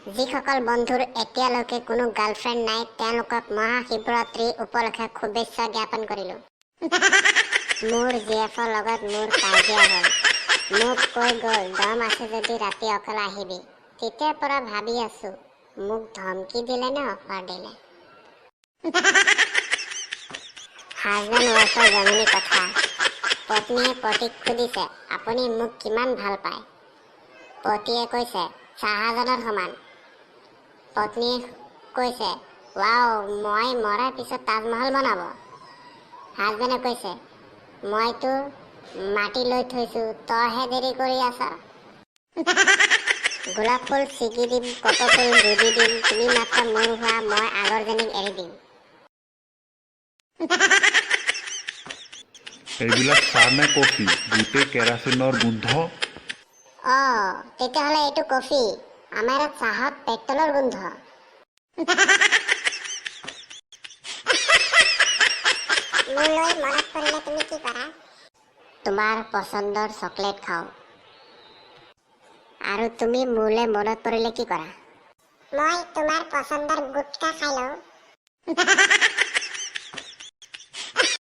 যিসকল বন্ধুৰ এতিয়ালৈকে কোনো গাৰ্লফ্ৰেণ্ড নাই তেওঁলোকক মহাশিৱৰাত্ৰি উপলক্ষে শুভেচ্ছা জ্ঞাপন কৰিলোঁ। মোৰ জিএফৰ লগত মোৰ কাজিয়া হ'ল। মোক কৈ গ'ল দম আছে যদি ৰাতি অকলে আহিবি। তেতিয়াৰ পৰা ভাবি আছো মোক ধমকি দিলে নে অফাৰ দিলে। হাজবেণ্ড ৱাইফৰ জমনি কথা। পত্নীয়ে পতিক সুধিছে আপুনি মোক কিমান ভাল পায়। পতিয়ে কৈছে চাহাজানৰ সমান। পত্নীয়ে কৈছে ৱাও মই মৰাৰ পিছত তাজমহল বনাব। হাজবেণ্ডে কৈছে মইতো মাটি লৈ থৈছো তইহে দেৰি কৰি আছা। গোলাপ ফুল ছিগি দিম কপৌ ফুল গুজি দিম তুমি মাত্ৰ মোৰ হোৱা মই আগৰজনীক এৰি দিম। এইবিলাক চাহ নে কফি? গোটেই কেৰাচিনৰ গোন্ধ। তেতিয়াহ'লে এইটো কফি। আমাৰ ইয়াত চাহত পেট্ৰলৰ গোন্ধ। মোলৈ মনত পৰিলে তুমি কি কৰা? তোমাৰ পছন্দৰ চকলেট খাওঁ। আৰু তুমি মোলৈ মনত পৰিলে কি কৰা? মই তোমাৰ পছন্দৰ গুটকা খাই লওঁ।